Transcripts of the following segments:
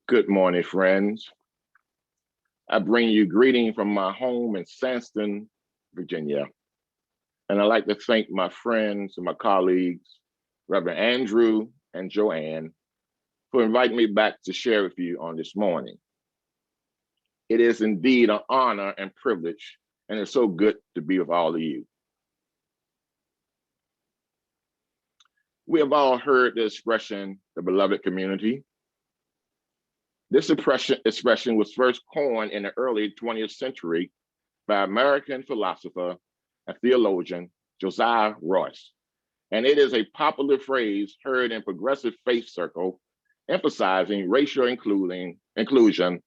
Good morning, friends. I bring you greeting from my home in Sandston, Virginia. And I'd like to thank my friends and my colleagues, Reverend Andrew and Joanne, for inviting me back to share with you on this morning. It is indeed an honor and privilege, and it's so good to be with all of you. We have all heard the expression, the beloved community. This expression was first coined in the early 20th century by American philosopher and theologian Josiah Royce. And it is a popular phrase heard in progressive faith circles, emphasizing racial inclusion,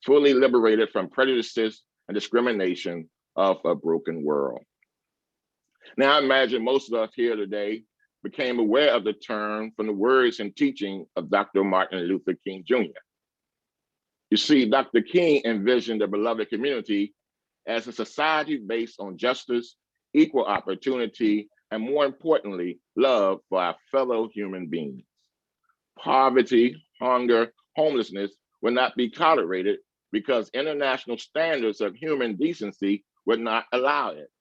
fully liberated from prejudices and discrimination of a broken world. Now, I imagine most of us here today became aware of the term from the words and teaching of Dr. Martin Luther King Jr. You see, Dr. King envisioned the beloved community as a society based on justice, equal opportunity, and more importantly, love for our fellow human beings. Poverty, hunger, homelessness will not be tolerated because international standards of human decency would not allow it.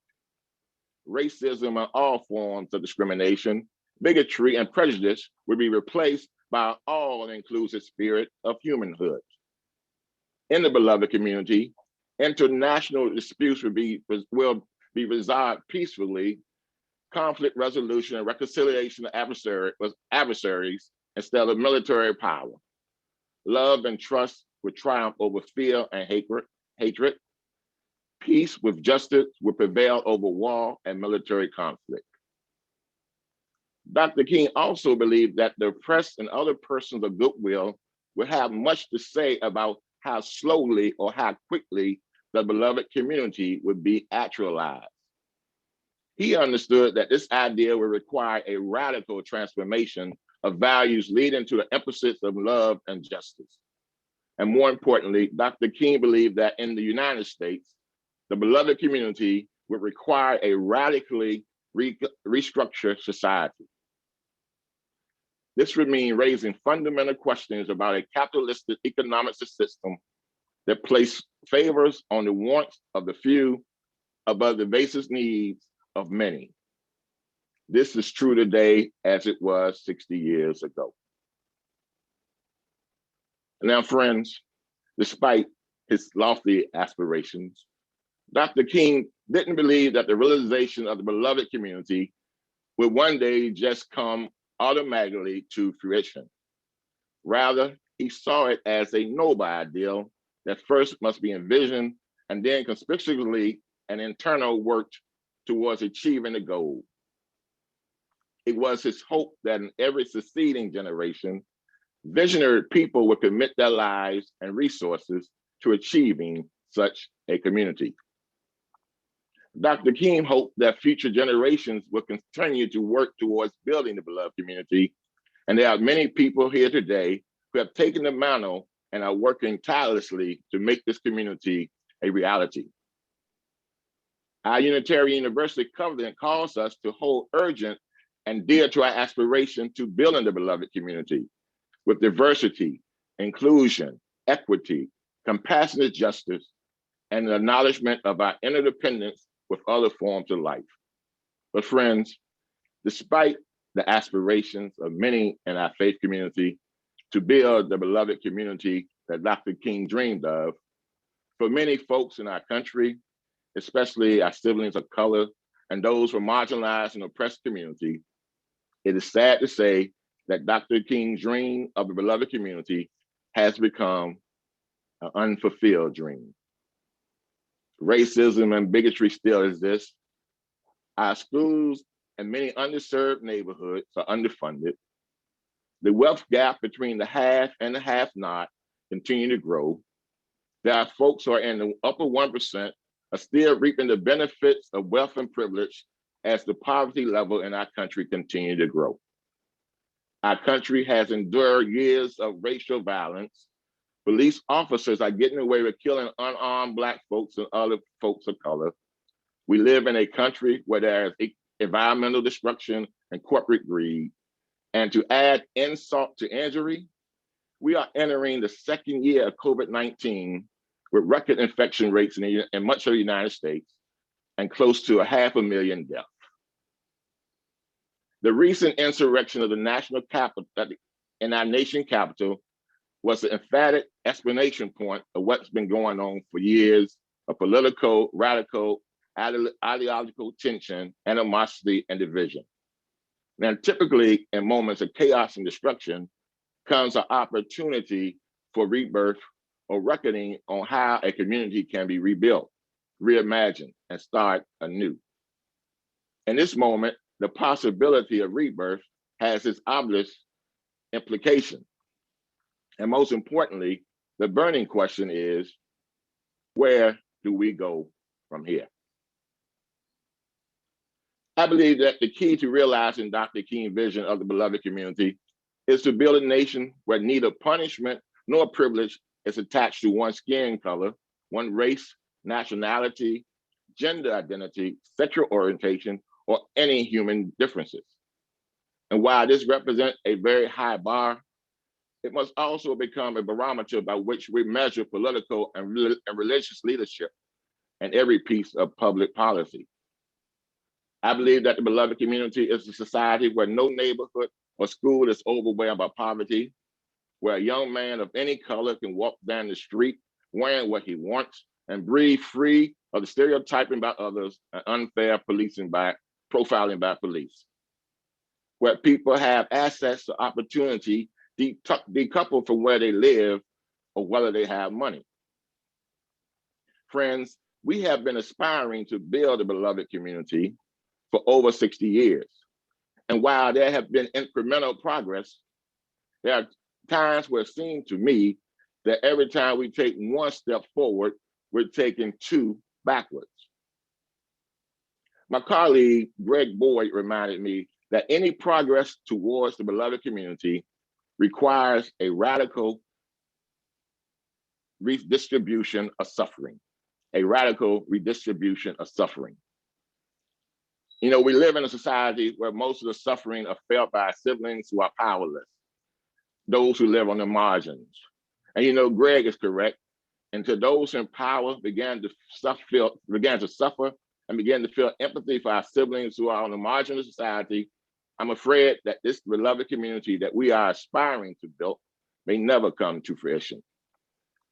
Racism and all forms of discrimination, bigotry, and prejudice would be replaced by an all-inclusive spirit of humanhood. In the beloved community, international disputes will be resolved peacefully, conflict resolution and reconciliation of adversaries instead of military power. Love and trust will triumph over fear and hatred. Peace with justice will prevail over war and military conflict. Dr. King also believed that the oppressed and other persons of goodwill would have much to say about how slowly or how quickly the beloved community would be actualized. He understood that this idea would require a radical transformation of values leading to the emphasis of love and justice. And more importantly, Dr. King believed that in the United States, the beloved community would require a radically restructured society. This would mean raising fundamental questions about a capitalistic economic system that places favors on the wants of the few above the basic needs of many. This is true today as it was 60 years ago. Now, friends, despite his lofty aspirations, Dr. King didn't believe that the realization of the beloved community would one day just come automatically to fruition. Rather, he saw it as a noble ideal that first must be envisioned and then conspicuously and internal worked towards achieving the goal. It was his hope that in every succeeding generation, visionary people would commit their lives and resources to achieving such a community. Dr. King hoped that future generations will continue to work towards building the beloved community, and there are many people here today who have taken the mantle and are working tirelessly to make this community a reality. Our Unitarian Universalist Covenant calls us to hold urgent and dear to our aspiration to building the beloved community with diversity, inclusion, equity, compassionate justice, and the acknowledgement of our interdependence with other forms of life. But friends, despite the aspirations of many in our faith community to build the beloved community that Dr. King dreamed of, for many folks in our country, especially our siblings of color and those from marginalized and oppressed community, it is sad to say that Dr. King's dream of the beloved community has become an unfulfilled dream. Racism and bigotry still exist. Our schools and many underserved neighborhoods are underfunded. The wealth gap between the have and the have-not continue to grow. There are folks who are in the upper 1% are still reaping the benefits of wealth and privilege as the poverty level in our country continue to grow. Our country has endured years of racial violence. Police officers are getting away with killing unarmed Black folks and other folks of color. We live in a country where there is environmental destruction and corporate greed. And to add insult to injury, We are entering the second year of COVID-19 with record infection rates in much of the United States and close to 500,000 deaths. The recent insurrection of the national capital in our nation capital was the emphatic explanation point of what's been going on for years of political, radical, ideological tension, animosity, and division. Now, typically in moments of chaos and destruction comes an opportunity for rebirth or reckoning on how a community can be rebuilt, reimagined, and start anew. In this moment, the possibility of rebirth has its obvious implication. And most importantly, the burning question is, where do we go from here? I believe that the key to realizing Dr. King's vision of the beloved community is to build a nation where neither punishment nor privilege is attached to one's skin color, one race, nationality, gender identity, sexual orientation, or any human differences. And while this represents a very high bar, it must also become a barometer by which we measure political and religious leadership in every piece of public policy. I believe that the beloved community is a society where no neighborhood or school is overwhelmed by poverty, where a young man of any color can walk down the street wearing what he wants and breathe free of the stereotyping by others and unfair profiling by police, where people have access to opportunity decoupled from where they live or whether they have money. Friends, we have been aspiring to build a beloved community for over 60 years. And while there have been incremental progress, there are times where it seems to me that every time we take one step forward, we're taking two backwards. My colleague, Greg Boyd, reminded me that any progress towards the beloved community requires a radical redistribution of suffering, a radical redistribution of suffering. You know, we live in a society where most of the suffering are felt by siblings who are powerless, those who live on the margins. And you know, Greg is correct. Until those in power began to suffer and began to feel empathy for our siblings who are on the margin of society, I'm afraid that this beloved community that we are aspiring to build may never come to fruition.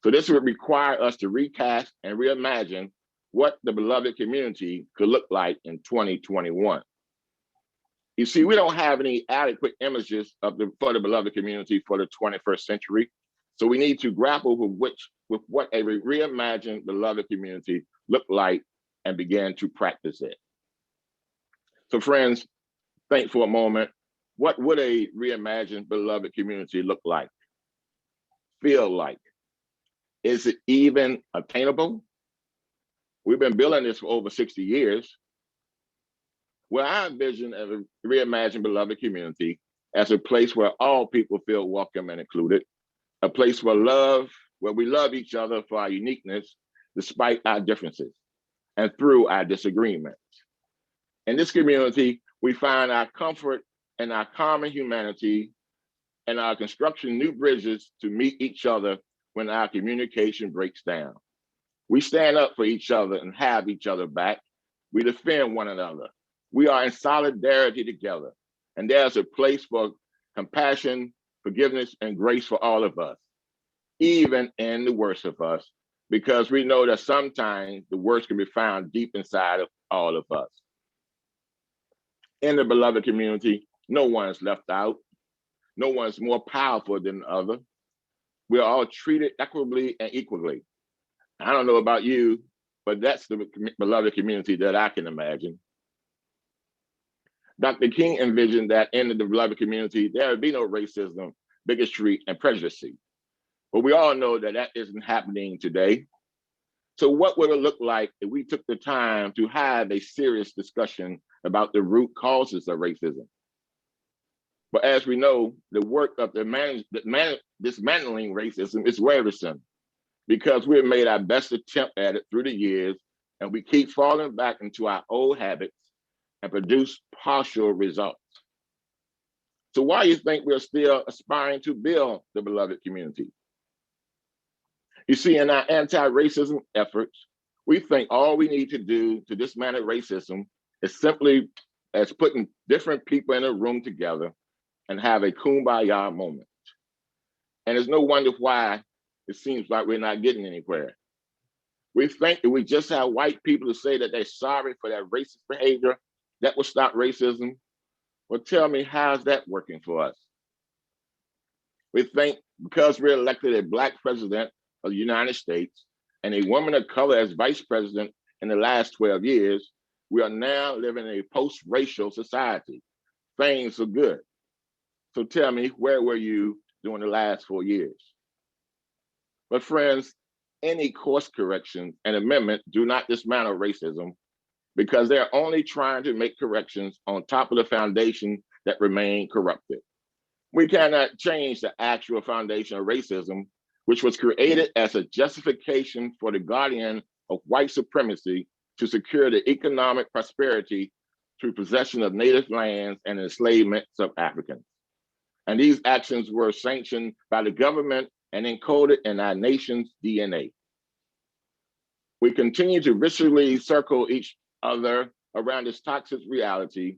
So this would require us to recast and reimagine what the beloved community could look like in 2021. You see, we don't have any adequate images for the beloved community for the 21st century. So we need to grapple with what a reimagined beloved community looked like and begin to practice it. So friends, think for a moment, what would a reimagined beloved community look like, feel like? Is it even attainable? We've been building this for over 60 years. Well, I envision a reimagined beloved community as a place where all people feel welcome and included, a place where we love each other for our uniqueness, despite our differences, and through our disagreements. In this community, we find our comfort in our common humanity and our construction new bridges to meet each other when our communication breaks down. We stand up for each other and have each other back. We defend one another. We are in solidarity together. And there's a place for compassion, forgiveness, and grace for all of us, even in the worst of us, because we know that sometimes the worst can be found deep inside of all of us. In the beloved community, no one is left out. No one is more powerful than the other. We're all treated equitably and equally. I don't know about you, but that's the beloved community that I can imagine. Dr. King envisioned that in the beloved community, there would be no racism, bigotry, and prejudice. But we all know that that isn't happening today. So what would it look like if we took the time to have a serious discussion about the root causes of racism? But as we know, the work of dismantling racism is wearisome because we've made our best attempt at it through the years, and we keep falling back into our old habits and produce partial results. So why do you think we're still aspiring to build the beloved community? You see, in our anti-racism efforts, we think all we need to do to dismantle racism is simply as putting different people in a room together and have a kumbaya moment. And it's no wonder why it seems like we're not getting anywhere. We think that we just have white people to say that they're sorry for their racist behavior, that will stop racism. Well, tell me, how's that working for us? We think because we elected a Black president of the United States and a woman of color as vice president in the last 12 years, we are now living in a post-racial society. Things are good. So tell me, where were you during the last 4 years? But friends, any course correction and amendment do not dismantle racism because they're only trying to make corrections on top of the foundation that remain corrupted. We cannot change the actual foundation of racism, which was created as a justification for the guardian of white supremacy to secure the economic prosperity through possession of native lands and enslavement of Africans. And these actions were sanctioned by the government and encoded in our nation's DNA. We continue to viciously circle each other around this toxic reality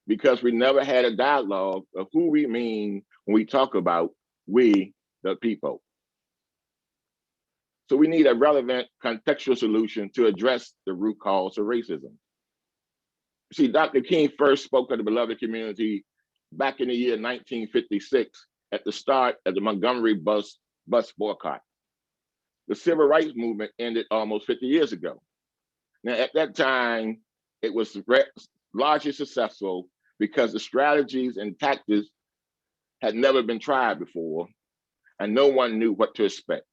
because we never had a dialogue of who we mean when we talk about we, the people. So we need a relevant contextual solution to address the root cause of racism. See, Dr. King first spoke of the beloved community back in the year 1956 at the start of the Montgomery bus boycott. The civil rights movement ended almost 50 years ago. Now, at that time, it was largely successful because the strategies and tactics had never been tried before, and no one knew what to expect.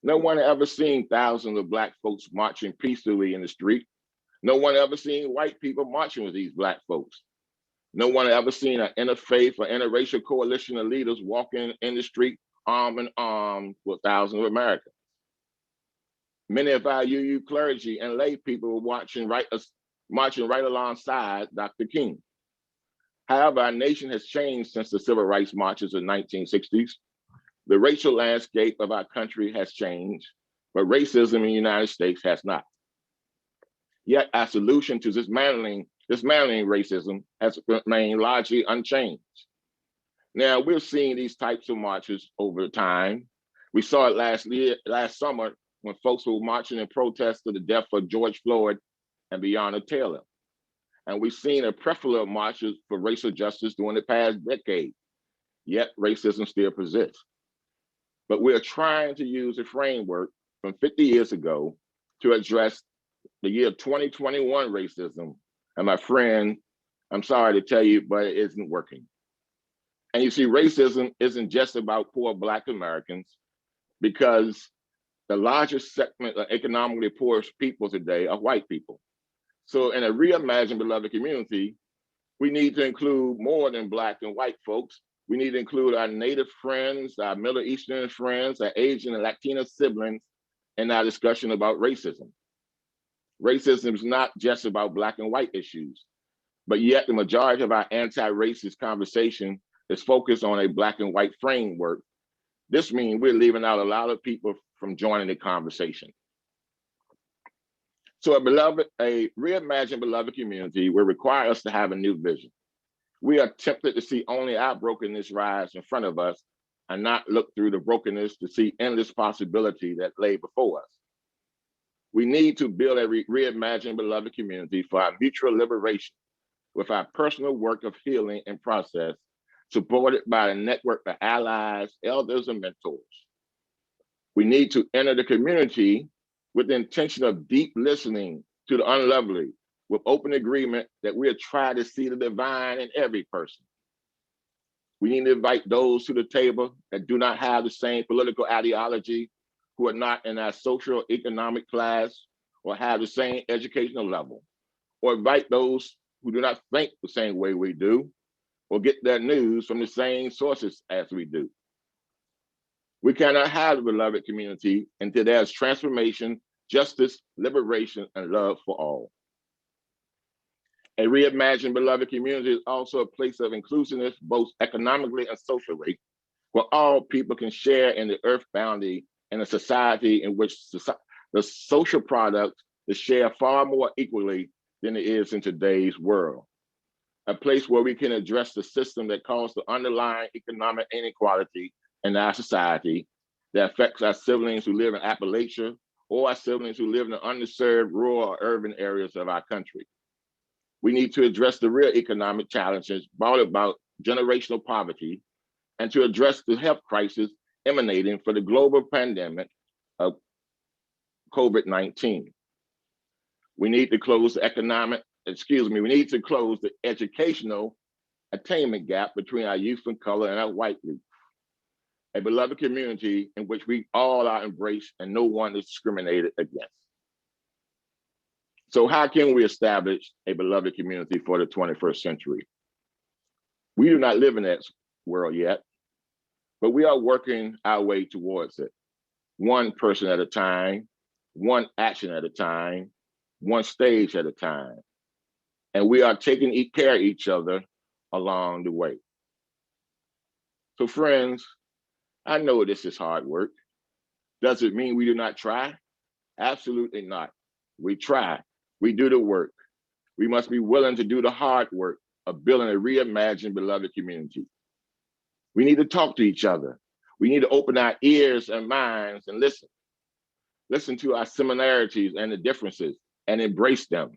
No one had ever seen thousands of Black folks marching peacefully in the street. No one ever seen white people marching with these Black folks. No one had ever seen an interfaith or interracial coalition of leaders walking in the street arm in arm with thousands of Americans. Many of our UU clergy and lay people were marching right alongside Dr. King. However, our nation has changed since the civil rights marches of the 1960s. The racial landscape of our country has changed, but racism in the United States has not. Yet our solution to dismantling racism has remained largely unchanged. Now, we're seeing these types of marches over time. We saw it last summer when folks were marching in protest to the death of George Floyd and Breonna Taylor. And we've seen a plethora of marches for racial justice during the past decade, yet racism still persists. But we're trying to use a framework from 50 years ago to address the year 2021 racism. And my friend, I'm sorry to tell you, but it isn't working. And you see, racism isn't just about poor Black Americans, because the largest segment of economically poorest people today are white people. So in a reimagined beloved community, we need to include more than Black and white folks. We need to include our Native friends, our Middle Eastern friends, our Asian and Latino siblings in our discussion about racism. Racism is not just about Black and white issues, but yet the majority of our anti-racist conversation is focused on a Black and white framework. This means we're leaving out a lot of people from joining the conversation. So a reimagined beloved community will require us to have a new vision. We are tempted to see only our brokenness rise in front of us and not look through the brokenness to see endless possibility that lay before us. We need to build a reimagined beloved community for our mutual liberation with our personal work of healing and process, supported by a network of allies, elders, and mentors. We need to enter the community with the intention of deep listening to the unlovely, with open agreement that we'll try to see the divine in every person. We need to invite those to the table that do not have the same political ideology, who are not in our social economic class, or have the same educational level, or invite those who do not think the same way we do, or get their news from the same sources as we do. We cannot have a beloved community until there's transformation, justice, liberation, and love for all. A reimagined beloved community is also a place of inclusiveness, both economically and socially, where all people can share in the earth bounty in a society in which the social product is shared far more equally than it is in today's world. A place where we can address the system that caused the underlying economic inequality in our society that affects our siblings who live in Appalachia or our siblings who live in the underserved rural or urban areas of our country. We need to address the real economic challenges brought about generational poverty and to address the health crisis emanating from the global pandemic of COVID-19. We need to close the we need to close the educational attainment gap between our youth of color and our white youth. A beloved community in which we all are embraced and no one is discriminated against. So how can we establish a beloved community for the 21st century? We do not live in that world yet, but we are working our way towards it. One person at a time, one action at a time, one stage at a time. And we are taking care of each other along the way. So friends, I know this is hard work. Does it mean we do not try? Absolutely not. We try, we do the work. We must be willing to do the hard work of building a reimagined beloved community. We need to talk to each other. We need to open our ears and minds and listen. Listen to our similarities and the differences and embrace them.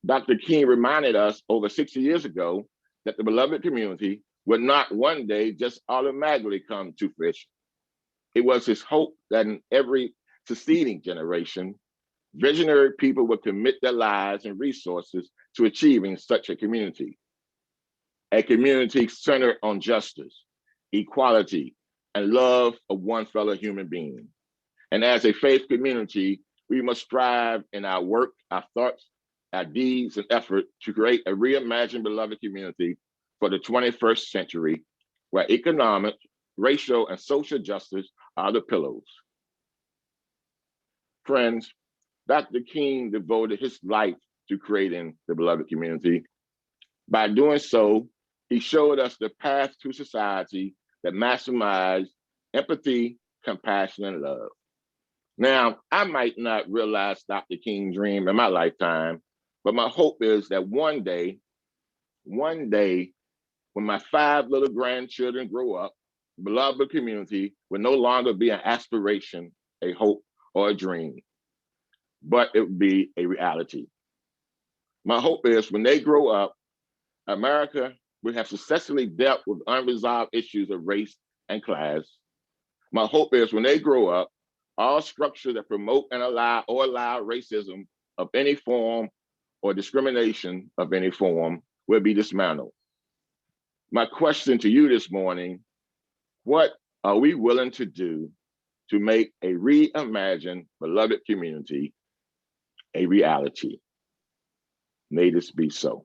Dr. King reminded us over 60 years ago that the beloved community would not one day just automatically come to fruition. It was his hope that in every succeeding generation, visionary people would commit their lives and resources to achieving such a community centered on justice, equality, and love of one fellow human being. And as a faith community, we must strive in our work, our thoughts, our deeds, and effort to create a reimagined beloved community for the 21st century, where economic, racial, and social justice are the pillars. Friends, Dr. King devoted his life to creating the beloved community. By doing so, he showed us the path to society that maximizes empathy, compassion, and love. Now, I might not realize Dr. King's dream in my lifetime, but my hope is that one day, when my 5 little grandchildren grow up, the beloved community will no longer be an aspiration, a hope, or a dream, but it will be a reality. My hope is when they grow up, America will have successfully dealt with unresolved issues of race and class. My hope is when they grow up, all structures that promote and allow racism of any form or discrimination of any form will be dismantled. My question to you this morning, what are we willing to do to make a reimagined beloved community a reality? May this be so.